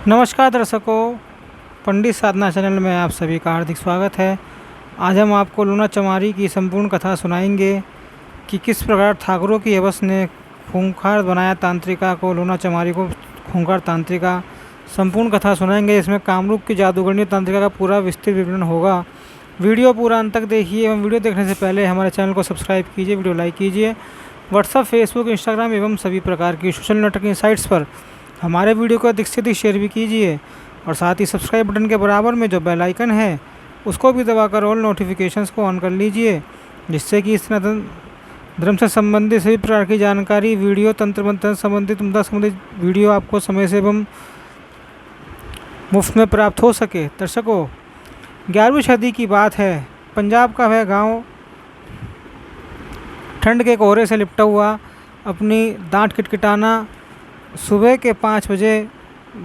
नमस्कार दर्शकों, पंडित साधना चैनल में आप सभी का हार्दिक स्वागत है। आज हम आपको लूना चमारी की संपूर्ण कथा सुनाएंगे कि किस प्रकार ठाकुरों की हवस ने खूंखार बनाया तांत्रिका को, लूना चमारी को खूंखार तांत्रिका। संपूर्ण कथा सुनाएंगे। इसमें कामरूप की जादूगरनी तांत्रिका का पूरा विस्तृत विवरण होगा। वीडियो पूरा अंत तक देखिए एवं वीडियो देखने से पहले हमारे चैनल को सब्सक्राइब कीजिए, वीडियो लाइक कीजिए। व्हाट्सएप, फेसबुक, इंस्टाग्राम एवं सभी प्रकार की सोशल नेटवर्किंग साइट्स पर हमारे वीडियो को अधिक से अधिक शेयर भी कीजिए और साथ ही सब्सक्राइब बटन के बराबर में जो बेल आइकन है उसको भी दबाकर ऑल नोटिफिकेशंस को ऑन कर लीजिए, जिससे कि सनातन धर्म से संबंधित सभी प्रकार की जानकारी, वीडियो, तंत्र मंत्र संबंधित, मुद्दा संबंधित वीडियो आपको समय से एवं मुफ्त में प्राप्त हो सके। दर्शकों, 11वीं सदी की बात है। पंजाब का वह गाँव ठंड के कोहरे से लिपटा हुआ, अपनी दांत किटकिटाना सुबह के 5 बजे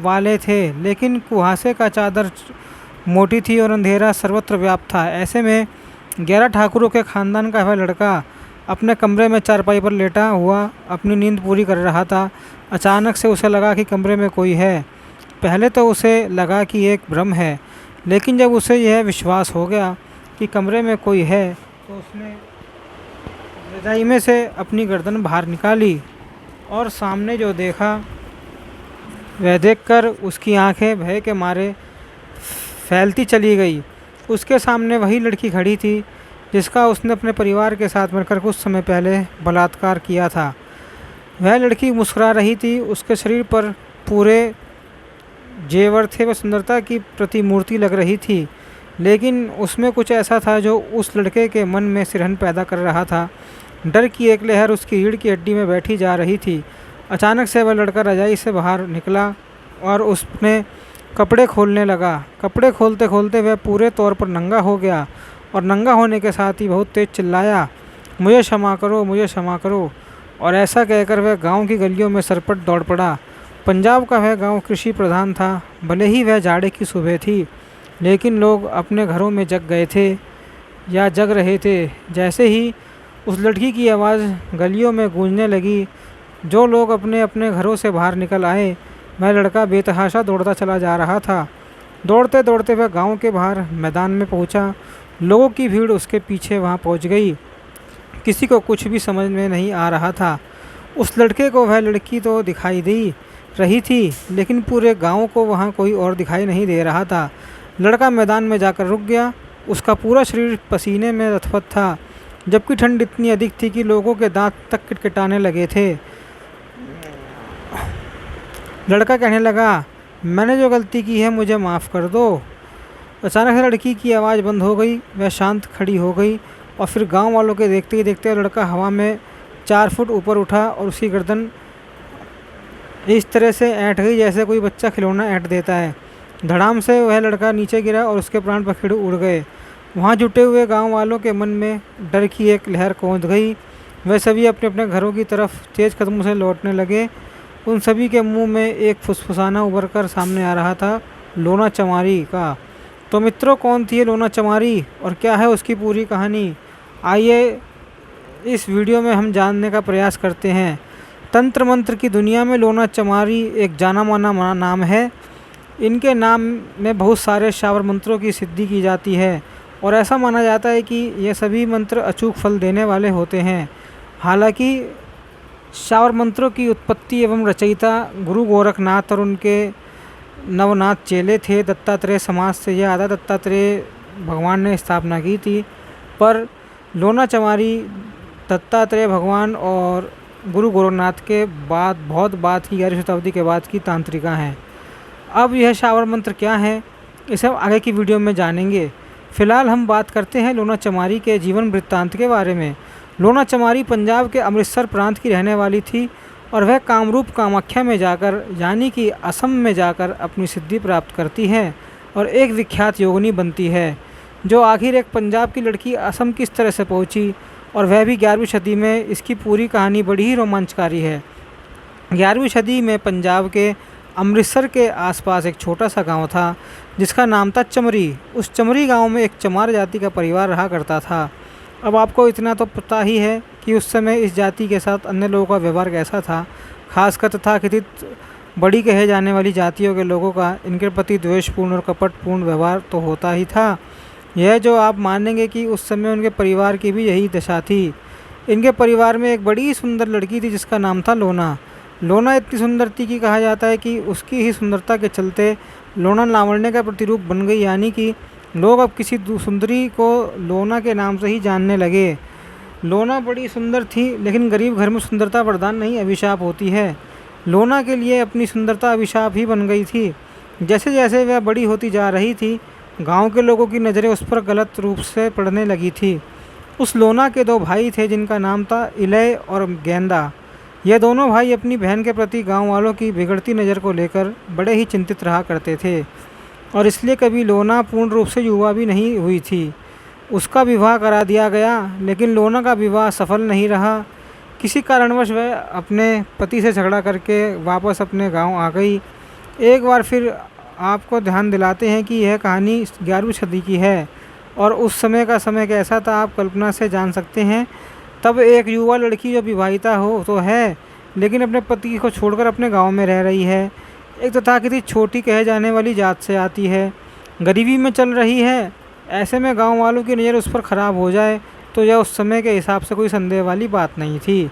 वाले थे, लेकिन कुहासे का चादर मोटी थी और अंधेरा सर्वत्र व्याप्त था। ऐसे में 11 ठाकुरों के खानदान का वह लड़का अपने कमरे में चारपाई पर लेटा हुआ अपनी नींद पूरी कर रहा था। अचानक से उसे लगा कि कमरे में कोई है। पहले तो उसे लगा कि एक भ्रम है, लेकिन जब उसे यह विश्वास हो गया कि कमरे में कोई है तो उसने रजाई में से अपनी गर्दन बाहर निकाली और सामने जो देखा वह देखकर उसकी आंखें भय के मारे फैलती चली गई। उसके सामने वही लड़की खड़ी थी जिसका उसने अपने परिवार के साथ मिलकर कुछ समय पहले बलात्कार किया था। वह लड़की मुस्कुरा रही थी। उसके शरीर पर पूरे जेवर थे। वह सुंदरता की प्रतिमूर्ति लग रही थी, लेकिन उसमें कुछ ऐसा था जो उस लड़के के मन में सिरहन पैदा कर रहा था। डर की एक लहर उसकी रीढ़ की हड्डी में बैठी जा रही थी। अचानक से वह लड़का रजाई से बाहर निकला और उसने कपड़े खोलने लगा। कपड़े खोलते खोलते वह पूरे तौर पर नंगा हो गया और नंगा होने के साथ ही बहुत तेज चिल्लाया, मुझे क्षमा करो, मुझे क्षमा करो। और ऐसा कहकर वह गांव की गलियों में सरपट दौड़ पड़ा। पंजाब का वह गांव कृषि प्रधान था। भले ही वह जाड़े की सुबह थी, लेकिन लोग अपने घरों में जग गए थे या जग रहे थे। जैसे ही उस लड़की की आवाज़ गलियों में गूंजने लगी, जो लोग अपने अपने घरों से बाहर निकल आए। वह लड़का बेतहाशा दौड़ता चला जा रहा था। दौड़ते दौड़ते वह गांव के बाहर मैदान में पहुंचा। लोगों की भीड़ उसके पीछे वहां पहुंच गई। किसी को कुछ भी समझ में नहीं आ रहा था। उस लड़के को वह लड़की तो दिखाई दे रही थी, लेकिन पूरे गांव को वहां कोई और दिखाई नहीं दे रहा था। लड़का मैदान में जाकर रुक गया। उसका पूरा शरीर पसीने में लथपथ था, जबकि ठंड इतनी अधिक थी कि लोगों के दांत तक किटकिटाने लगे थे। लड़का कहने लगा, मैंने जो गलती की है मुझे माफ़ कर दो। अचानक से लड़की की आवाज़ बंद हो गई। वह शांत खड़ी हो गई और फिर गांव वालों के देखते ही देखते लड़का हवा में 4 फुट ऊपर उठा और उसकी गर्दन इस तरह से ऐंठ गई जैसे कोई बच्चा खिलौना ऐंठ देता है। धड़ाम से वह लड़का नीचे गिरा और उसके प्राण पखेरु उड़ गए। वहाँ जुटे हुए गांव वालों के मन में डर की एक लहर कौंध गई। वह सभी अपने अपने घरों की तरफ तेज कदमों से लौटने लगे। उन सभी के मुंह में एक फुसफुसाना उभर कर सामने आ रहा था, लूना चमारी का। तो मित्रों, कौन थी ये लूना चमारी और क्या है उसकी पूरी कहानी? आइए इस वीडियो में हम जानने का प्रयास करते हैं। तंत्र मंत्र की दुनिया में लूना चमारी एक जाना माना नाम है। इनके नाम में बहुत सारे शावर मंत्रों की सिद्धि की जाती है और ऐसा माना जाता है कि ये सभी मंत्र अचूक फल देने वाले होते हैं। हालांकि शावर मंत्रों की उत्पत्ति एवं रचयिता गुरु गोरखनाथ और उनके नवनाथ चेले थे। दत्तात्रेय समाज से यह आधा दत्तात्रेय भगवान ने स्थापना की थी, पर लूना चमारी दत्तात्रेय भगवान और गुरु गोरखनाथ के बाद बहुत बाद की 11वीं शताब्दी के बाद की तांत्रिका हैं। अब यह शावर मंत्र क्या है, इसे हम आगे की वीडियो में जानेंगे। फिलहाल हम बात करते हैं लूना चमारी के जीवन वृत्तांत के बारे में। लूना चमारी पंजाब के अमृतसर प्रांत की रहने वाली थी और वह कामरूप कामाख्या में जाकर, यानी कि असम में जाकर अपनी सिद्धि प्राप्त करती है और एक विख्यात योगिनी बनती है। जो आखिर एक पंजाब की लड़की असम किस तरह से पहुंची और वह भी 11वीं सदी में, इसकी पूरी कहानी बड़ी ही रोमांचकारी है। 11वीं सदी में पंजाब के अमृतसर के आसपास एक छोटा सा गांव था जिसका नाम था चमरी। उस चमरी गांव में एक चमार जाति का परिवार रहा करता था। अब आपको इतना तो पता ही है कि उस समय इस जाति के साथ अन्य लोगों का व्यवहार कैसा था। खासकर तथाकथित बड़ी कहे जाने वाली जातियों के लोगों का इनके प्रति द्वेषपूर्ण और कपटपूर्ण व्यवहार तो होता ही था। यह जो आप मानेंगे कि उस समय उनके परिवार की भी यही दशा थी। इनके परिवार में एक बड़ी सुंदर लड़की थी जिसका नाम था लोना। लोना इतनी सुंदर थी कि कहा जाता है कि उसकी ही सुंदरता के चलते लोना लावण्य का प्रतिरूप बन गई, यानी कि लोग अब किसी सुंदरी को लोना के नाम से ही जानने लगे। लोना बड़ी सुंदर थी, लेकिन गरीब घर में सुंदरता वरदान नहीं अभिशाप होती है। लोना के लिए अपनी सुंदरता अभिशाप ही बन गई थी। जैसे जैसे वह बड़ी होती जा रही थी, गांव के लोगों की नज़रें उस पर गलत रूप से पड़ने लगी थी। उस लोना के दो भाई थे जिनका नाम था इलय और गेंदा। यह दोनों भाई अपनी बहन के प्रति गांव वालों की बिगड़ती नज़र को लेकर बड़े ही चिंतित रहा करते थे, और इसलिए कभी लोना पूर्ण रूप से युवा भी नहीं हुई थी। उसका विवाह करा दिया गया, लेकिन लोना का विवाह सफल नहीं रहा। किसी कारणवश वह अपने पति से झगड़ा करके वापस अपने गांव आ गई। एक बार फिर आपको ध्यान दिलाते हैं कि यह कहानी 11वीं सदी की है, और उस समय का समय कैसा था आप कल्पना से जान सकते हैं। तब एक युवा लड़की जो विवाहिता हो तो है, लेकिन अपने पति को छोड़कर अपने गांव में रह रही है। एक तथाकथित छोटी कहे जाने वाली जात से आती है, गरीबी में चल रही है। ऐसे में गांव वालों की नज़र उस पर ख़राब हो जाए तो यह उस समय के हिसाब से कोई संदेह वाली बात नहीं थी।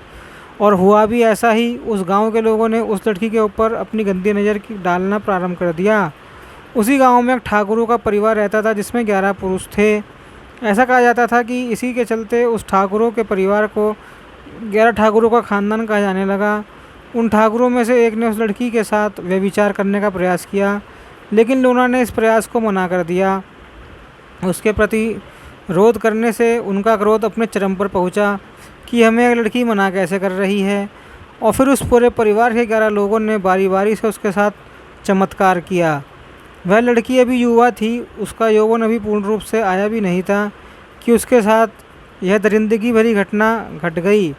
और हुआ भी ऐसा ही। उस गांव के लोगों ने उस लड़की के ऊपर अपनी गंदी नज़र की डालना प्रारंभ कर दिया। उसी गांव में एक ठाकुरों का परिवार रहता था जिसमें 11 पुरुष थे। ऐसा कहा जाता था कि इसी के चलते उस ठाकुरों के परिवार को 11 ठाकुरों का खानदान कहा जाने लगा। उन ठाकुरों में से एक ने उस लड़की के साथ व्यभिचार करने का प्रयास किया, लेकिन लोना ने इस प्रयास को मना कर दिया। उसके प्रति विरोध करने से उनका क्रोध अपने चरम पर पहुंचा कि हमें एक लड़की मना कैसे कर रही है। और फिर उस पूरे परिवार के 11 लोगों ने बारी बारी से उसके साथ चमत्कार किया। वह लड़की अभी युवा थी, उसका यौवन अभी पूर्ण रूप से आया भी नहीं था कि उसके साथ यह दरिंदगी भरी घटना घट गई।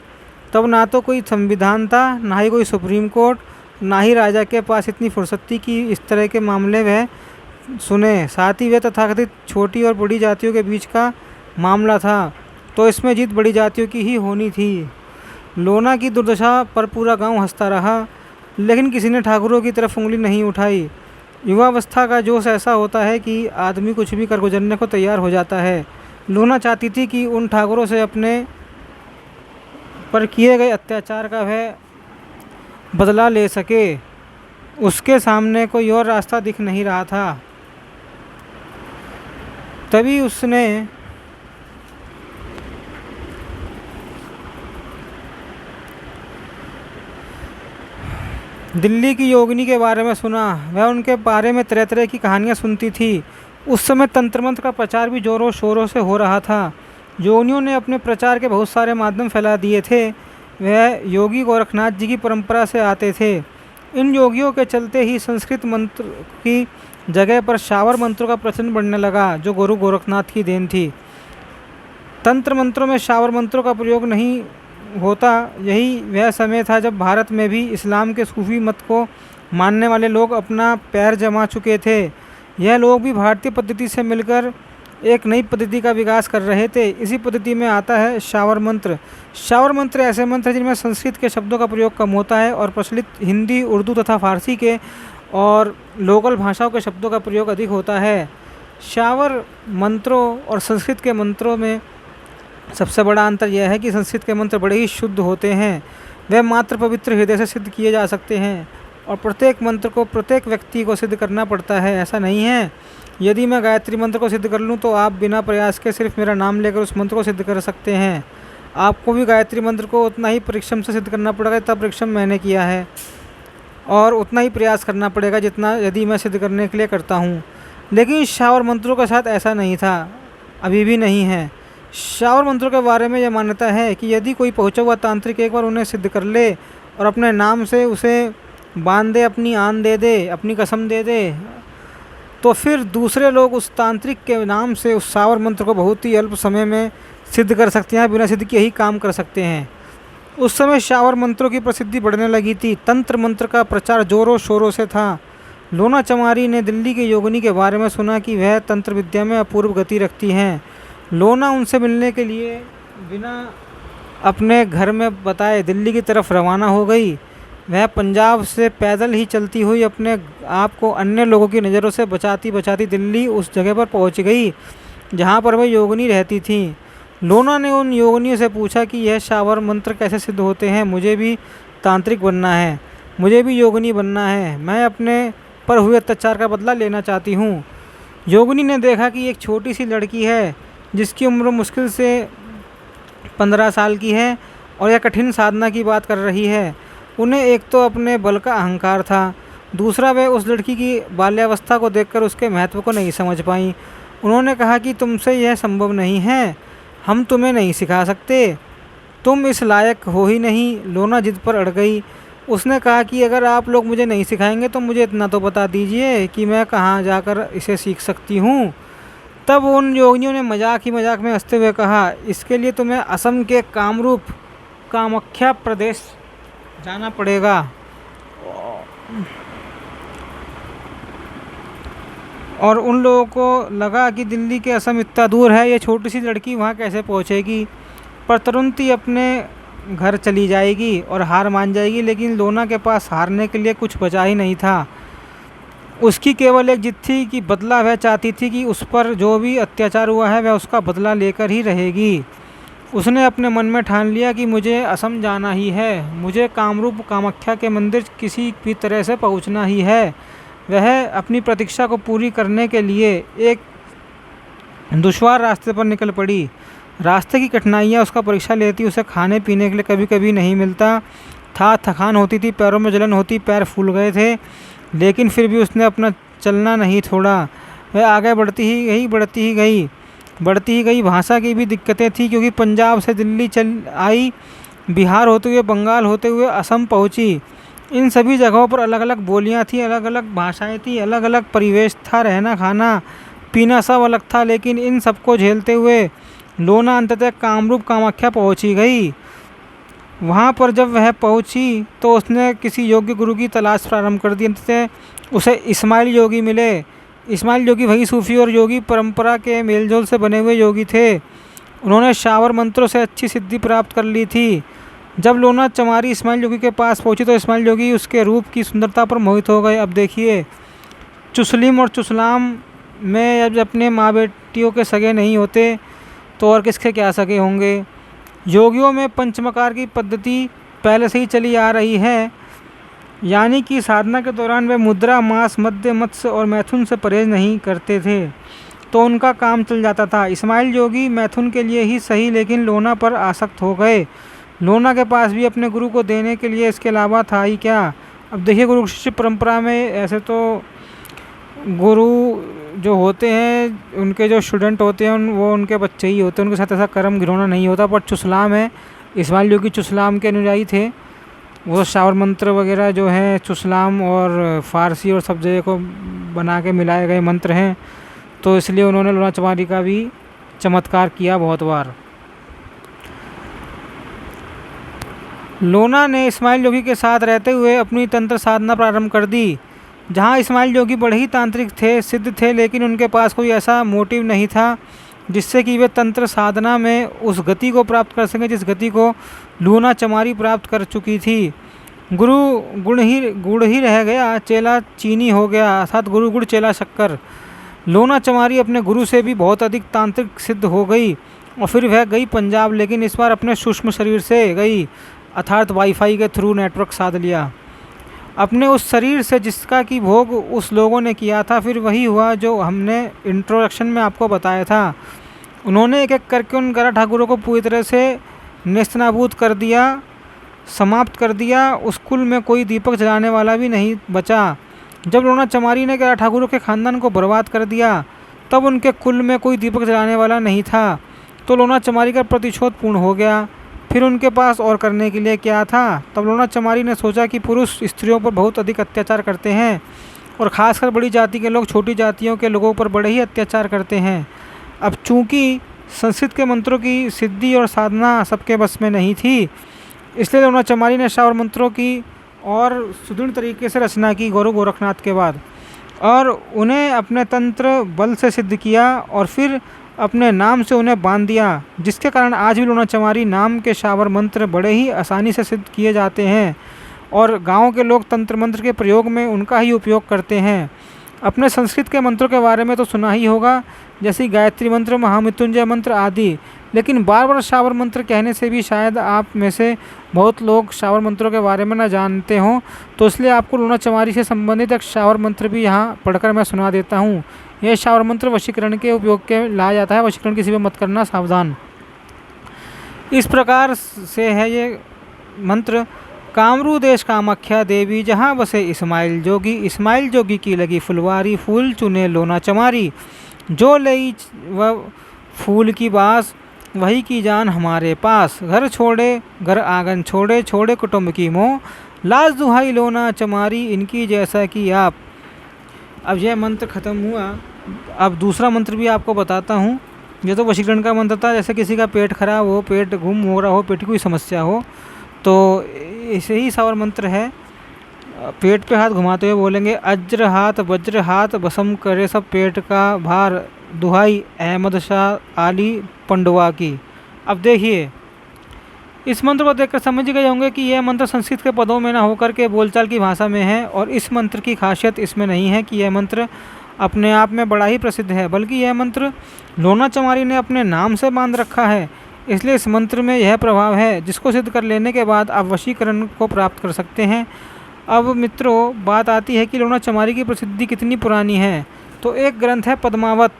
तब ना तो कोई संविधान था, ना ही कोई सुप्रीम कोर्ट, ना ही राजा के पास इतनी फुर्सत थी कि इस तरह के मामले वह सुने। साथ ही वह तथाकथित छोटी और बड़ी जातियों के बीच का मामला था, तो इसमें जीत बड़ी जातियों की ही होनी थी। लोना की दुर्दशा पर पूरा गांव हंसता रहा, लेकिन किसी ने ठाकुरों की तरफ उंगली नहीं उठाई। युवावस्था का जोश ऐसा होता है कि आदमी कुछ भी कर गुजरने को तैयार हो जाता है। लोना चाहती थी कि उन ठाकुरों से अपने पर किए गए अत्याचार का वह बदला ले सके। उसके सामने कोई और रास्ता दिख नहीं रहा था। तभी उसने दिल्ली की योगिनी के बारे में सुना। वह उनके बारे में तरह तरह की कहानियाँ सुनती थी। उस समय तंत्र मंत्र का प्रचार भी जोरों शोरों से हो रहा था। योगिनियों ने अपने प्रचार के बहुत सारे माध्यम फैला दिए थे। वह योगी गोरखनाथ जी की परंपरा से आते थे। इन योगियों के चलते ही संस्कृत मंत्र की जगह पर शावर मंत्रों का प्रचलन बढ़ने लगा, जो गुरु गोरखनाथ की देन थी। तंत्र मंत्रों में शावर मंत्रों का प्रयोग नहीं होता। यही वह समय था जब भारत में भी इस्लाम के सूफी मत को मानने वाले लोग अपना पैर जमा चुके थे। यह लोग भी भारतीय पद्धति से मिलकर एक नई पद्धति का विकास कर रहे थे। इसी पद्धति में आता है शावर मंत्र। शावर मंत्र ऐसे मंत्र हैं जिनमें संस्कृत के शब्दों का प्रयोग कम होता है और प्रचलित हिंदी, उर्दू तथा फारसी के और लोकल भाषाओं के शब्दों का प्रयोग अधिक होता है। शावर मंत्रों और संस्कृत के मंत्रों में सबसे बड़ा अंतर यह है कि संस्कृत के मंत्र बड़े ही शुद्ध होते हैं। वे मात्र पवित्र हृदय से सिद्ध किए जा सकते हैं, और प्रत्येक मंत्र को प्रत्येक व्यक्ति को सिद्ध करना पड़ता है। ऐसा नहीं है यदि मैं गायत्री मंत्र को सिद्ध कर लूँ तो आप बिना प्रयास के सिर्फ मेरा नाम लेकर उस मंत्र को सिद्ध कर सकते हैं। आपको भी गायत्री मंत्र को उतना ही परिश्रम से सिद्ध करना पड़ेगा जितना परिश्रम मैंने किया है, और उतना ही प्रयास करना पड़ेगा जितना यदि मैं सिद्ध करने के लिए करता हूँ। लेकिन शावर मंत्रों के साथ ऐसा नहीं था, अभी भी नहीं है। शावर मंत्रों के बारे में यह मान्यता है कि यदि कोई पहुँचा हुआ तांत्रिक एक बार उन्हें सिद्ध कर ले और अपने नाम से उसे बांध दे, अपनी आन दे दे, अपनी कसम दे दे, तो फिर दूसरे लोग उस तांत्रिक के नाम से उस शावर मंत्र को बहुत ही अल्प समय में सिद्ध कर सकते हैं, बिना सिद्ध किए ही काम कर सकते हैं। उस समय शावर मंत्रों की प्रसिद्धि बढ़ने लगी थी। तंत्र मंत्र का प्रचार जोरों शोरों से था। लोना चमारी ने दिल्ली के योगिनी के बारे में सुना कि वह तंत्र विद्या में अपूर्व गति रखती हैं। लोना उनसे मिलने के लिए बिना अपने घर में बताए दिल्ली की तरफ रवाना हो गई। वह पंजाब से पैदल ही चलती हुई अपने आप को अन्य लोगों की नज़रों से बचाती बचाती दिल्ली उस जगह पर पहुंच गई जहां पर वह योगिनी रहती थी। लोना ने उन योगिनियों से पूछा कि यह शावर मंत्र कैसे सिद्ध होते हैं। मुझे भी तांत्रिक बनना है, मुझे भी योगिनी बनना है, मैं अपने पर हुए अत्याचार का बदला लेना चाहती हूँ। योगिनी ने देखा कि एक छोटी सी लड़की है जिसकी उम्र मुश्किल से 15 साल की है और यह कठिन साधना की बात कर रही है। उन्हें एक तो अपने बल का अहंकार था, दूसरा वे उस लड़की की बाल्यावस्था को देखकर उसके महत्व को नहीं समझ पाई। उन्होंने कहा कि तुमसे यह संभव नहीं है, हम तुम्हें नहीं सिखा सकते, तुम इस लायक हो ही नहीं। लोना जिद पर अड़ गई। उसने कहा कि अगर आप लोग मुझे नहीं सिखाएंगे तो मुझे इतना तो बता दीजिए कि मैं कहाँ जाकर इसे सीख सकती हूँ। तब उन योगिनियों ने मजाक ही मजाक में हंसते हुए कहा, इसके लिए तुम्हें असम के कामरूप कामाख्या प्रदेश जाना पड़ेगा। और उन लोगों को लगा कि दिल्ली के असम इतना दूर है, ये छोटी सी लड़की वहाँ कैसे पहुँचेगी। पर तुरंत ही अपने घर चली जाएगी और हार मान जाएगी। लेकिन लोना के पास हारने के लिए कुछ बचा ही नहीं था। उसकी केवल एक जिद थी कि बदला वह चाहती थी कि उस पर जो भी अत्याचार हुआ है वह उसका बदला लेकर ही रहेगी। उसने अपने मन में ठान लिया कि मुझे असम जाना ही है, मुझे कामरूप कामाख्या के मंदिर किसी भी तरह से पहुंचना ही है। वह अपनी प्रतीक्षा को पूरी करने के लिए एक दुश्वार रास्ते पर निकल पड़ी। रास्ते की कठिनाइयाँ उसका परीक्षा लेती। उसे खाने पीने के लिए कभी कभी नहीं मिलता था, थकान होती थी, पैरों में जलन होती, पैर फूल गए थे, लेकिन फिर भी उसने अपना चलना नहीं छोड़ा। वह आगे बढ़ती ही गई। भाषा की भी दिक्कतें थी क्योंकि पंजाब से दिल्ली चल आई, बिहार होते हुए बंगाल होते हुए असम पहुंची। इन सभी जगहों पर अलग अलग बोलियां थी, अलग अलग भाषाएं थी, अलग अलग परिवेश था, रहना खाना पीना सब अलग था। लेकिन इन सबको झेलते हुए लोना अंततः कामरूप कामाख्या पहुंची गई। वहाँ पर जब वह पहुंची तो उसने किसी योग्य गुरु की तलाश प्रारंभ कर दी। अंततः उसे इस्माइल योगी मिले। इस्माइल योगी वही सूफी और योगी परंपरा के मेलजोल से बने हुए योगी थे। उन्होंने शावर मंत्रों से अच्छी सिद्धि प्राप्त कर ली थी। जब लोना चमारी इस्माइल योगी के पास पहुंची तो इस्माइल योगी उसके रूप की सुंदरता पर मोहित हो गए। अब देखिए, चुसलिम और चुसलाम में जब अपने माँ बेटियों के सगे नहीं होते तो और किसके क्या सगे होंगे। योगियों में पंचमकार की पद्धति पहले से ही चली आ रही है, यानी कि साधना के दौरान वे मुद्रा, मांस, मद्य, मत्स्य और मैथुन से परहेज नहीं करते थे तो उनका काम चल जाता था। इस्माइल योगी मैथुन के लिए ही सही लेकिन लोना पर आसक्त हो गए। लोना के पास भी अपने गुरु को देने के लिए इसके अलावा था ही क्या। अब देखिए, गुरु शिष्य परंपरा में ऐसे तो गुरु जो होते हैं उनके जो स्टूडेंट होते हैं वो उनके बच्चे ही होते हैं, उनके साथ ऐसा कर्म घिनौना नहीं होता। पर चुसलाम है, इस्माइल योगी चुसलाम के अनुयायी थे। वो शावर मंत्र वगैरह जो है चुसलाम और फारसी और सब जगह को बना के मिलाए गए मंत्र हैं, तो इसलिए उन्होंने लोना चमारी का भी चमत्कार किया बहुत बार। लोना ने इस्माइल योगी के साथ रहते हुए अपनी तंत्र साधना प्रारंभ कर दी। जहाँ इस्माइल योगी बड़े ही तांत्रिक थे, सिद्ध थे, लेकिन उनके पास कोई ऐसा मोटिव नहीं था जिससे कि वे तंत्र साधना में उस गति को प्राप्त कर सकें जिस गति को लोना चमारी प्राप्त कर चुकी थी। गुरु गुड़ ही रह गया, चेला चीनी हो गया, अर्थात गुरु गुड़ चेला शक्कर। लोना चमारी अपने गुरु से भी बहुत अधिक तांत्रिक सिद्ध हो गई और फिर वह गई पंजाब, लेकिन इस बार अपने सूक्ष्म शरीर से गई, अर्थात वाईफाई के थ्रू नेटवर्क साध लिया अपने उस शरीर से जिसका कि भोग उस लोगों ने किया था। फिर वही हुआ जो हमने इंट्रोडक्शन में आपको बताया था। उन्होंने एक एक करके उन 11 ठाकुरों को पूरी तरह से नेस्तनाबूद कर दिया, समाप्त कर दिया। उस कुल में कोई दीपक जलाने वाला भी नहीं बचा। जब लोना चमारी ने 11 ठाकुरों के खानदान को बर्बाद कर दिया तब उनके कुल में कोई दीपक जलाने वाला नहीं था, तो लोना चमारी का प्रतिशोध पूर्ण हो गया। फिर उनके पास और करने के लिए क्या था। तब लोना चमारी ने सोचा कि पुरुष स्त्रियों पर बहुत अधिक अत्याचार करते हैं और ख़ासकर बड़ी जाति के लोग छोटी जातियों के लोगों पर बड़े ही अत्याचार करते हैं। अब चूँकि संस्कृत के मंत्रों की सिद्धि और साधना सबके बस में नहीं थी, इसलिए लोना चमारी ने शावर मंत्रों की और सुदृढ़ तरीके से रचना की गुरु गोरखनाथ के बाद, और उन्हें अपने तंत्र बल से सिद्ध किया और फिर अपने नाम से उन्हें बांध दिया, जिसके कारण आज भी लोना चमारी नाम के शावर मंत्र बड़े ही आसानी से सिद्ध किए जाते हैं और गांव के लोग तंत्र मंत्र के प्रयोग में उनका ही उपयोग करते हैं। अपने संस्कृत के मंत्रों के बारे में तो सुना ही होगा, जैसे गायत्री मंत्र, महामृत्युंजय मंत्र आदि, लेकिन बार बार शावर मंत्र कहने से भी शायद आप में से बहुत लोग शावर मंत्रों के बारे में ना जानते हों, तो इसलिए आपको लोना चमारी से संबंधित एक शावर मंत्र भी यहाँ पढ़कर मैं सुना देता हूँ। यह शावर मंत्र वशीकरण के उपयोग के लाया जाता है। वशीकरण किसी भी मत करना, सावधान। इस प्रकार से है ये मंत्र। कामरू देश कामाख्या देवी, जहाँ बसे इस्माइल जोगी, इस्माइल जोगी की लगी फुलवारी, फूल चुने लोना चमारी, जो लई वह फूल की बास, वही की जान हमारे पास, घर छोड़े घर आंगन छोड़े, छोड़े कुटुंब की मोह, लाज दुहाई लोना चमारी, इनकी जैसा कि आप। अब यह मंत्र ख़त्म हुआ। अब दूसरा मंत्र भी आपको बताता हूँ। ये तो वशीकरण का मंत्र था। जैसे किसी का पेट खराब हो, पेट गुम हो रहा हो, पेट की कोई समस्या हो, तो ऐसे ही सावर मंत्र है। पेट पे हाथ घुमाते हुए बोलेंगे, अज्र हाथ वज्र हाथ बसम करे सब पेट का भार, दुहाई अहमद शाह आली पंडवा की। अब देखिए, इस मंत्र को देखकर समझ गए होंगे कि यह मंत्र संस्कृत के पदों में ना होकर के बोलचाल की भाषा में है। और इस मंत्र की खासियत इसमें नहीं है कि यह मंत्र अपने आप में बड़ा ही प्रसिद्ध है, बल्कि यह मंत्र लोना चमारी ने अपने नाम से बांध रखा है। इसलिए इस मंत्र में यह प्रभाव है जिसको सिद्ध कर लेने के बाद आप वशीकरण को प्राप्त कर सकते हैं। अब मित्रों, बात आती है कि लोना चमारी की प्रसिद्धि कितनी पुरानी है। तो एक ग्रंथ है पद्मावत,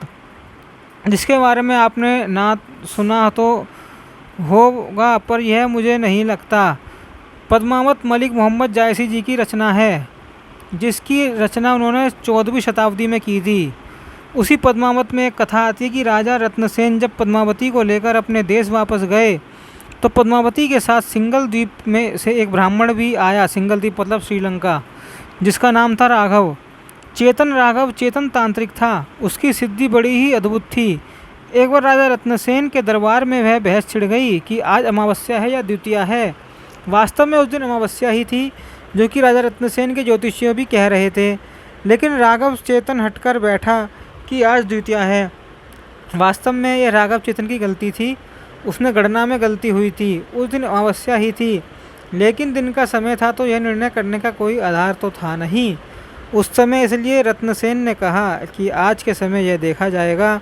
जिसके बारे में आपने ना सुना तो होगा, पर यह मुझे नहीं लगता। पद्मावत मलिक मोहम्मद जायसी जी की रचना है, जिसकी रचना उन्होंने 14वीं शताब्दी में की थी। उसी पद्मावत में एक कथा आती है कि राजा रत्नसेन जब पद्मावती को लेकर अपने देश वापस गए, तो पद्मावती के साथ सिंगल द्वीप में से एक ब्राह्मण भी आया। सिंगल द्वीप मतलब श्रीलंका, जिसका नाम था राघव। राघव चेतन तांत्रिक था। उसकी सिद्धि बड़ी ही अद्भुत थी। एक बार राजा रत्नसेन के दरबार में वह बहस छिड़ गई कि आज अमावस्या है या द्वितीया है। वास्तव में उस दिन अमावस्या ही थी, जो कि राजा रत्नसेन के ज्योतिषियों भी कह रहे थे, लेकिन राघव चेतन हटकर बैठा कि आज द्वितीया है। वास्तव में यह राघव चेतन की गलती थी। उसने गणना में गलती हुई थी। उस दिन अमावस्या ही थी, लेकिन दिन का समय था, तो यह निर्णय करने का कोई आधार तो था नहीं उस समय। इसलिए रत्नसेन ने कहा कि आज के समय यह देखा जाएगा।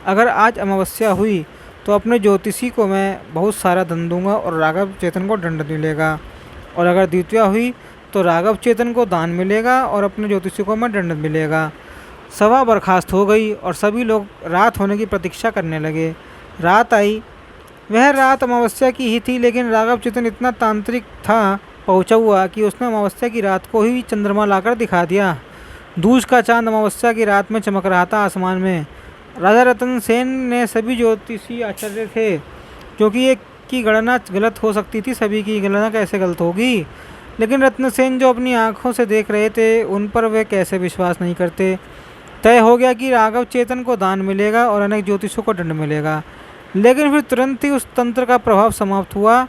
अगर आज अमावस्या हुई तो अपने ज्योतिषी को मैं बहुत सारा धन दूंगा और राघव चेतन को दंड मिलेगा, और अगर द्वितीया हुई तो राघव चेतन को दान मिलेगा और अपने ज्योतिषी को मैं दंड मिलेगा। सभा बर्खास्त हो गई और सभी लोग रात होने की प्रतीक्षा करने लगे। रात आई। वह रात अमावस्या की ही थी, लेकिन राघव चेतन इतना तांत्रिक था, पहुँचा हुआ, कि उसने अमावस्या की रात को ही चंद्रमा लाकर दिखा दिया। दूज का चांद अमावस्या की रात में चमक रहा था आसमान में। राजा रतन सेन ने सभी ज्योतिषी आश्चर्य थे, क्योंकि एक की गणना गलत हो सकती थी, सभी की गणना कैसे गलत होगी। लेकिन रत्नसेन जो अपनी आंखों से देख रहे थे, उन पर वे कैसे विश्वास नहीं करते। तय हो गया कि राघव चेतन को दान मिलेगा और अनेक ज्योतिषों को दंड मिलेगा। लेकिन फिर तुरंत ही उस तंत्र का प्रभाव समाप्त हुआ,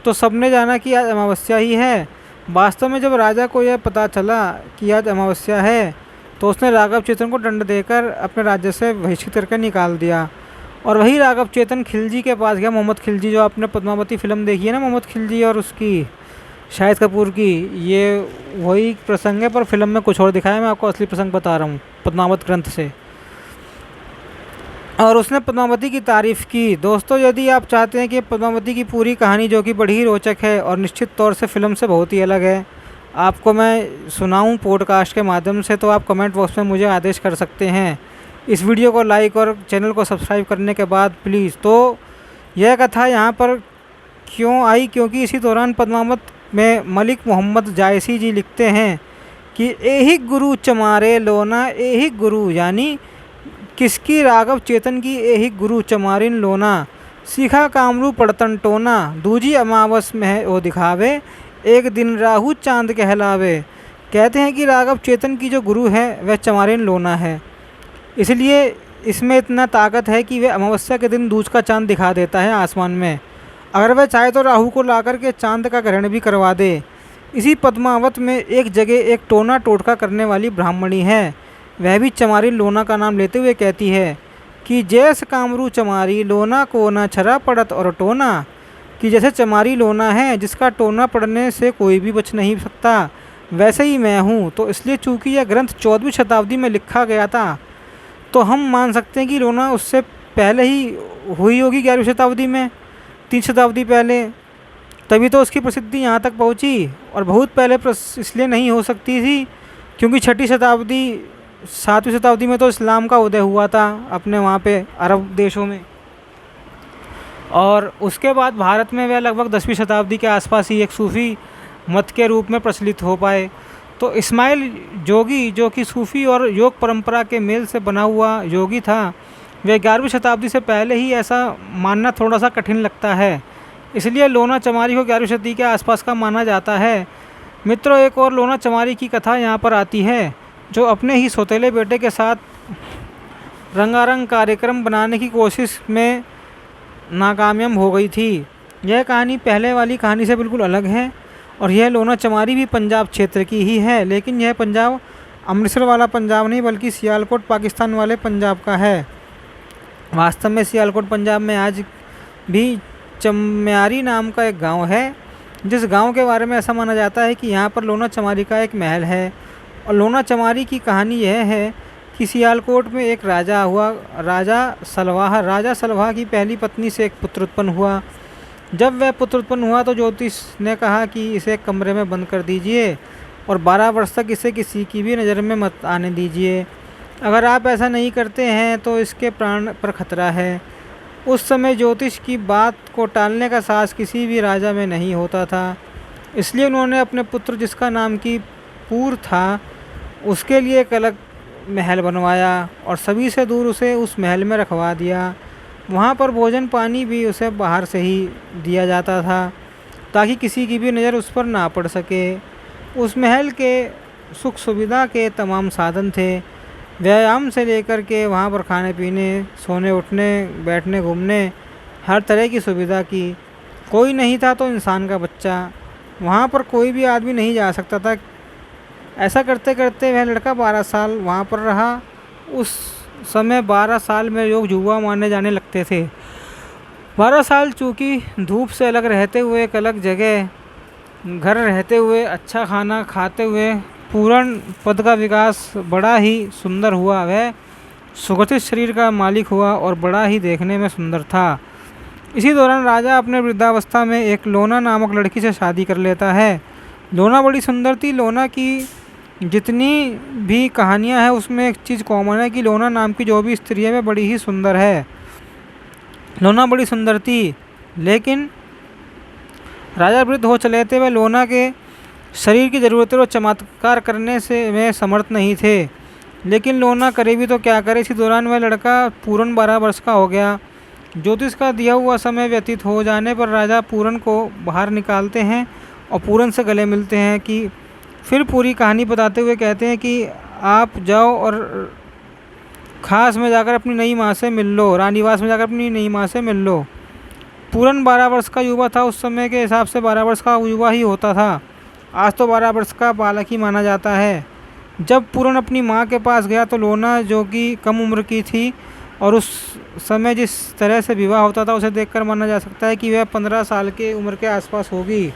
तो सबने जाना कि आज अमावस्या ही है। वास्तव में जब राजा को यह पता चला कि आज अमावस्या है, तो उसने राघव चेतन को दंड देकर अपने राज्य से बहिष्कृत करके निकाल दिया। और वही राघव चेतन खिलजी के पास गया। मोहम्मद खिलजी, जो आपने पद्मावती फिल्म देखी है ना, मोहम्मद खिलजी और उसकी शाहिद कपूर की, ये वही प्रसंग है, पर फिल्म में कुछ और दिखाया। मैं आपको असली प्रसंग बता रहा हूँ पद्मावत ग्रंथ से। और उसने पद्मावती की तारीफ़ की। दोस्तों, यदि आप चाहते हैं कि पद्मावती की पूरी कहानी, जो कि बड़ी ही रोचक है और निश्चित तौर से फिल्म से बहुत ही अलग है, आपको मैं सुनाऊं पॉडकास्ट के माध्यम से, तो आप कमेंट बॉक्स में मुझे आदेश कर सकते हैं। इस वीडियो को लाइक और चैनल को सब्सक्राइब करने के बाद प्लीज़। तो यह कथा यहाँ पर क्यों आई, क्योंकि इसी दौरान पद्मावत में मलिक मोहम्मद जायसी जी लिखते हैं कि एही गुरु चमारे लोना, एही गुरु यानी किसकी, राघव चेतन की एही गुरु चमारिन लोना, सीखा कामरू पड़तन टोना, दूजी अमावस में है वो दिखावे, एक दिन राहु चांद कहलावे। कहते हैं कि राघव चेतन की जो गुरु है वह चमारिन लोना है, इसलिए इसमें इतना ताकत है कि वह अमावस्या के दिन दूज का चांद दिखा देता है आसमान में। अगर वह चाहे तो राहु को लाकर के चांद का ग्रहण भी करवा दे। इसी पद्मावत में एक जगह एक टोना टोटका करने वाली ब्राह्मणी है, वह भी चमारिन लोना का नाम लेते हुए कहती है कि जैस कामरू चमारी लोना को न छरा पड़त और टोना, कि जैसे चमारी लोना है जिसका टोना पड़ने से कोई भी बच नहीं सकता, वैसे ही मैं हूँ। तो इसलिए चूँकि यह ग्रंथ 14वीं शताब्दी में लिखा गया था, तो हम मान सकते हैं कि लोना उससे पहले ही हुई होगी, 11वीं शताब्दी में, 3 शताब्दी पहले। तभी तो उसकी प्रसिद्धि यहाँ तक पहुँची। और बहुत पहले इसलिए नहीं हो सकती थी क्योंकि 6ठी शताब्दी 7वीं शताब्दी में तो इस्लाम का उदय हुआ था अपने वहाँ पे अरब देशों में, और उसके बाद भारत में वह लगभग 10वीं शताब्दी के आसपास ही एक सूफ़ी मत के रूप में प्रचलित हो पाए। तो इस्माइल जोगी, जो कि सूफ़ी और योग परंपरा के मेल से बना हुआ योगी था, वह 11वीं शताब्दी से पहले ही, ऐसा मानना थोड़ा सा कठिन लगता है। इसलिए लोना चमारी को 11वीं शताब्दी के आसपास का माना जाता है। मित्रों, एक और लोना चमारी की कथा यहाँ पर आती है, जो अपने ही सौतेले बेटे के साथ रंगारंग कार्यक्रम बनाने की कोशिश में नाकामयाब हो गई थी। यह कहानी पहले वाली कहानी से बिल्कुल अलग है, और यह लोना चमारी भी पंजाब क्षेत्र की ही है, लेकिन यह पंजाब अमृतसर वाला पंजाब नहीं बल्कि सियालकोट पाकिस्तान वाले पंजाब का है। वास्तव में सियालकोट पंजाब में आज भी चम्यारी नाम का एक गांव है, जिस गांव के बारे में ऐसा माना जाता है कि यहाँ पर लोना चमारी का एक महल है। और लोना चमारी की कहानी यह है कि सियालकोट में एक राजा हुआ, राजा सलवाह की पहली पत्नी से एक पुत्र उत्पन्न हुआ। जब वह पुत्र उत्पन्न हुआ तो ज्योतिष ने कहा कि इसे एक कमरे में बंद कर दीजिए और 12 वर्ष तक इसे किसी की भी नज़र में मत आने दीजिए। अगर आप ऐसा नहीं करते हैं तो इसके प्राण पर खतरा है। उस समय ज्योतिष की बात को टालने का साहस किसी भी राजा में नहीं होता था, इसलिए उन्होंने अपने पुत्र, जिसका नाम की पूर था, उसके लिए एक अलग महल बनवाया और सभी से दूर उसे उस महल में रखवा दिया। वहाँ पर भोजन पानी भी उसे बाहर से ही दिया जाता था ताकि किसी की भी नज़र उस पर ना पड़ सके। उस महल के सुख सुविधा के तमाम साधन थे, व्यायाम से लेकर के वहाँ पर खाने पीने, सोने उठने, बैठने घूमने, हर तरह की सुविधा की। कोई नहीं था तो इंसान का बच्चा, वहाँ पर कोई भी आदमी नहीं जा सकता था। ऐसा करते करते वह लड़का 12 साल वहाँ पर रहा। उस समय 12 साल में लोग जुआ मारने जाने लगते थे। 12 साल चूँकि धूप से अलग रहते हुए, एक अलग जगह घर रहते हुए, अच्छा खाना खाते हुए पूर्ण पद का विकास बड़ा ही सुंदर हुआ। वह सुगठित शरीर का मालिक हुआ और बड़ा ही देखने में सुंदर था। इसी दौरान राजा अपने वृद्धावस्था में एक लोना नामक लड़की से शादी कर लेता है। लोना बड़ी सुंदर थी। लोना की जितनी भी कहानियां हैं उसमें एक चीज़ कॉमन है कि लोना नाम की जो भी स्त्री है वह बड़ी ही सुंदर है। लोना बड़ी सुंदर थी, लेकिन राजा वृद्ध हो चले थे। वह लोना के शरीर की ज़रूरतें और चमत्कार करने से वे समर्थ नहीं थे, लेकिन लोना करे भी तो क्या करे। इसी दौरान वह लड़का पूर्ण 12 वर्ष का हो गया। ज्योतिष का दिया हुआ समय व्यतीत हो जाने पर राजा पूरन को बाहर निकालते हैं और पूरन से गले मिलते हैं कि फिर पूरी कहानी बताते हुए कहते हैं कि आप जाओ और खास में जाकर अपनी नई माँ से मिल लो, रानीवास में जाकर अपनी नई माँ से मिल लो। पूरन 12 वर्ष का युवा था। उस समय के हिसाब से 12 वर्ष का युवा ही होता था। आज तो 12 वर्ष का बालक ही माना जाता है। जब पूरन अपनी माँ के पास गया तो लोना, जो कि कम उम्र की थी और उस समय जिस तरह से विवाह होता था उसे देखकर माना जा सकता है कि वह 15 साल के उम्र के आसपास होगी।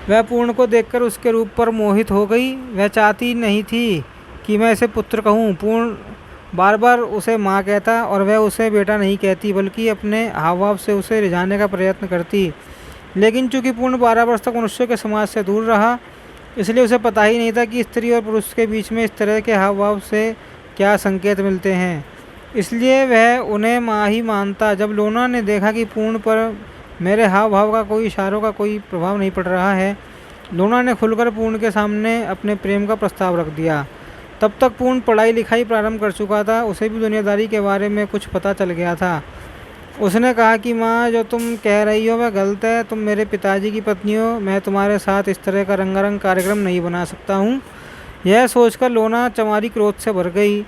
वह पूर्ण को देखकर उसके रूप पर मोहित हो गई। वह चाहती नहीं थी कि मैं इसे पुत्र कहूँ। पूर्ण बार बार उसे माँ कहता और वह उसे बेटा नहीं कहती, बल्कि अपने हाव भाव से उसे रिझाने का प्रयत्न करती। लेकिन चूँकि पूर्ण 12 वर्ष तक मनुष्य के समाज से दूर रहा, इसलिए उसे पता ही नहीं था कि स्त्री और पुरुष के बीच में इस तरह के हाव भाव से क्या संकेत मिलते हैं। इसलिए वह उन्हें माँ ही मानता। जब लोना ने देखा कि पूर्ण पर मेरे हाव भाव का कोई, इशारों का कोई प्रभाव नहीं पड़ रहा है, लोना ने खुलकर पूर्ण के सामने अपने प्रेम का प्रस्ताव रख दिया। तब तक पूर्ण पढ़ाई लिखाई प्रारंभ कर चुका था। उसे भी दुनियादारी के बारे में कुछ पता चल गया था। उसने कहा कि माँ, जो तुम कह रही हो वह गलत है। तुम मेरे पिताजी की पत्नी हो। मैं तुम्हारे साथ इस तरह का रंगारंग कार्यक्रम नहीं बना सकता हूँ। यह सोचकर लोना चमारी क्रोध से भर गई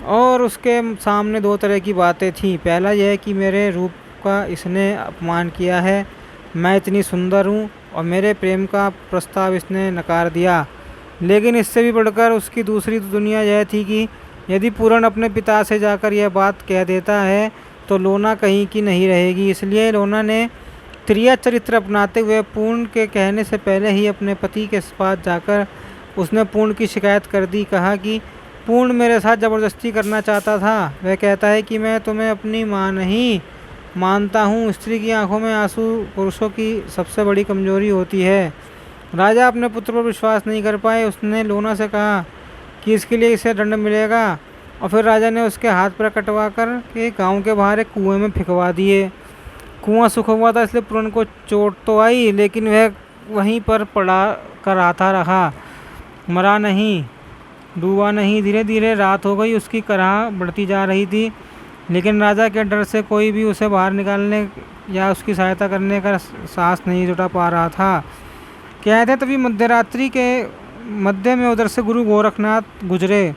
और उसके सामने 2 तरह की बातें थीं। पहला यह कि मेरे रूप का इसने अपमान किया है, मैं इतनी सुंदर हूँ, और मेरे प्रेम का प्रस्ताव इसने नकार दिया। लेकिन इससे भी बढ़कर उसकी दूसरी दुनिया यह थी कि यदि पूरण अपने पिता से जाकर यह बात कह देता है तो लोना कहीं की नहीं रहेगी। इसलिए लोना ने त्रिया चरित्र अपनाते हुए पूर्ण के कहने से पहले ही अपने पति के पास जाकर उसने पूर्ण की शिकायत कर दी। कहा कि पूर्ण मेरे साथ ज़बरदस्ती करना चाहता था। वह कहता है कि मैं तुम्हें अपनी माँ नहीं मानता हूँ। स्त्री की आंखों में आंसू पुरुषों की सबसे बड़ी कमजोरी होती है। राजा अपने पुत्र पर विश्वास नहीं कर पाए। उसने लोना से कहा कि इसके लिए इसे दंड मिलेगा, और फिर राजा ने उसके हाथ पर कटवा कर के गाँव के बाहर एक कुएँ में फेंकवा दिए। कुआं सूखा हुआ था, इसलिए पूर्ण को चोट तो आई, लेकिन वह वहीं पर पड़ा कर आता रहा, मरा नहीं, डूबा नहीं। धीरे धीरे रात हो गई, उसकी कराह बढ़ती जा रही थी, लेकिन राजा के डर से कोई भी उसे बाहर निकालने या उसकी सहायता करने का साहस नहीं जुटा पा रहा था। कहते हैं तभी मध्यरात्रि के मध्य में उधर से गुरु गोरखनाथ गुजरे।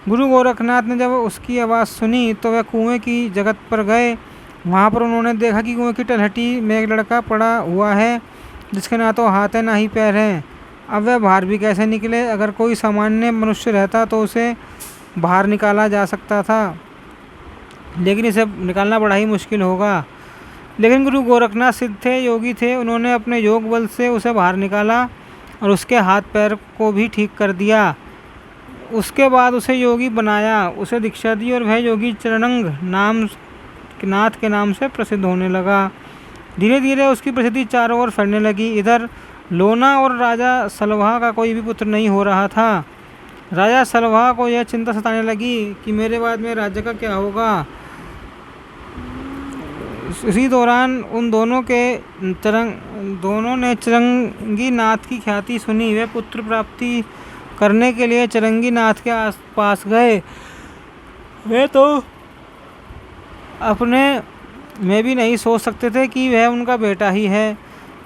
गुरु गोरखनाथ ने जब उसकी आवाज़ सुनी तो वह कुएं की जगत पर गए। वहाँ पर उन्होंने देखा कि कुएं की तलहटी में एक लड़का पड़ा हुआ है, जिसके ना तो हाथ है ना ही पैर हैं। अब वह बाहर भी कैसे निकले? अगर कोई सामान्य मनुष्य रहता तो उसे बाहर निकाला जा सकता था, लेकिन इसे निकालना बड़ा ही मुश्किल होगा। लेकिन गुरु गोरखनाथ सिद्ध थे, योगी थे। उन्होंने अपने योग बल से उसे बाहर निकाला और उसके हाथ पैर को भी ठीक कर दिया। उसके बाद उसे योगी बनाया, उसे दीक्षा दी और वह योगी चरणंग नाथ के नाम से प्रसिद्ध होने लगा। धीरे धीरे उसकी प्रसिद्धि चारों ओर फैलने लगी। इधर लोना और राजा सलवा का कोई भी पुत्र नहीं हो रहा था। राजा सलवा को यह चिंता सताने लगी कि मेरे बाद में राज्य का क्या होगा। इसी दौरान उन दोनों ने चरंगी नाथ की ख्याति सुनी। वे पुत्र प्राप्ति करने के लिए चरंगी नाथ के पास गए। वे तो अपने में भी नहीं सोच सकते थे कि वह उनका बेटा ही है,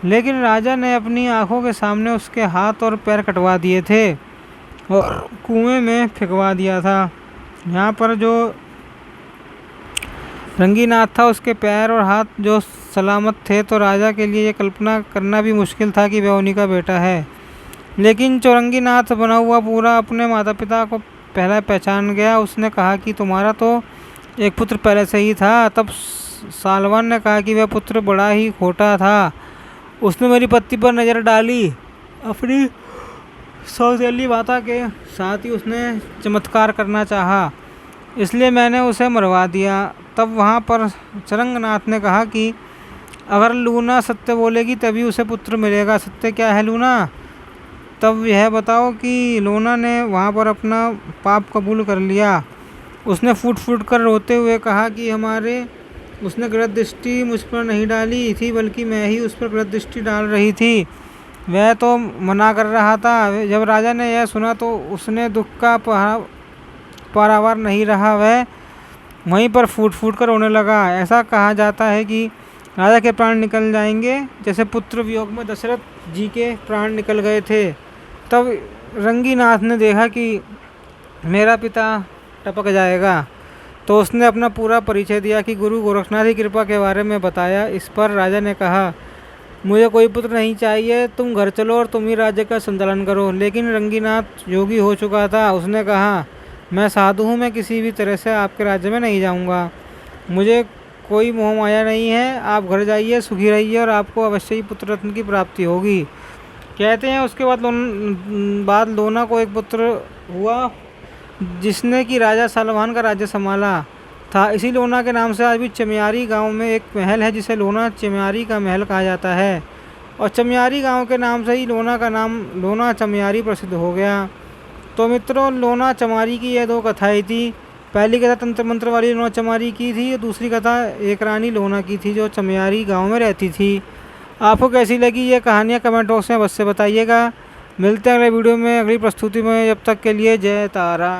लेकिन राजा ने अपनी आंखों के सामने उसके हाथ और पैर कटवा दिए थे और कुएं में फेंकवा दिया था। यहाँ पर जो रंगीनाथ था, उसके पैर और हाथ जो सलामत थे, तो राजा के लिए ये कल्पना करना भी मुश्किल था कि वह उन्हीं का बेटा है। लेकिन चौरंगीनाथ बना हुआ पूरा अपने माता पिता को पहले पहचान गया। उसने कहा कि तुम्हारा तो एक पुत्र पहले से ही था। तब सालवन ने कहा कि वह पुत्र बड़ा ही खोटा था। उसने मेरी पत्नी पर नज़र डाली। अपनी सौतेली माता के साथ ही उसने चमत्कार करना चाहा, इसलिए मैंने उसे मरवा दिया। तब वहाँ पर चरंगनाथ ने कहा कि अगर लूना सत्य बोलेगी तभी उसे पुत्र मिलेगा। सत्य क्या है लूना? तब यह बताओ कि लूना ने वहाँ पर अपना पाप कबूल कर लिया। उसने फूट फूट कर रोते हुए कहा कि उसने गलत दृष्टि मुझ पर नहीं डाली थी, बल्कि मैं ही उस पर गलत दृष्टि डाल रही थी। वह तो मना कर रहा था। जब राजा ने यह सुना तो उसने दुख का पारावार नहीं रहा। वह वहीं पर फूट फूट कर रोने लगा। ऐसा कहा जाता है कि राजा के प्राण निकल जाएंगे, जैसे पुत्र वियोग में दशरथ जी के प्राण निकल गए थे। तब रंगीनाथ ने देखा कि मेरा पिता टपक जाएगा, तो उसने अपना पूरा परिचय दिया कि गुरु गोरखनाथ की कृपा के बारे में बताया। इस पर राजा ने कहा, मुझे कोई पुत्र नहीं चाहिए, तुम घर चलो और तुम ही राज्य का संचालन करो। लेकिन रंगीनाथ योगी हो चुका था। उसने कहा, मैं साधु हूँ, मैं किसी भी तरह से आपके राज्य में नहीं जाऊँगा। मुझे कोई मोह माया नहीं है। आप घर जाइए, सुखी रहिए और आपको अवश्य ही पुत्र रत्न की प्राप्ति होगी। कहते हैं उसके बाद लोना को एक पुत्र हुआ, जिसने कि राजा सलवान का राज्य संभाला था। इसी लोना के नाम से आज भी चमियारी गांव में एक महल है, जिसे लोना चमियारी का महल कहा जाता है। और चमियारी गांव के नाम से ही लोना का नाम लोना चमियारी प्रसिद्ध हो गया। तो मित्रों, लोना चमारी की यह दो कथाएं थी। पहली कथा तंत्र मंत्र वाली लोना चमारी की थी, दूसरी कथा एक रानी लोना की थी जो चमियारी गाँव में रहती थी। आपको कैसी लगी ये कहानियाँ कमेंट बॉक्स में अवश्य बताइएगा। मिलते हैं अगले वीडियो में, अगली प्रस्तुति में। जब तक के लिए जय तारा।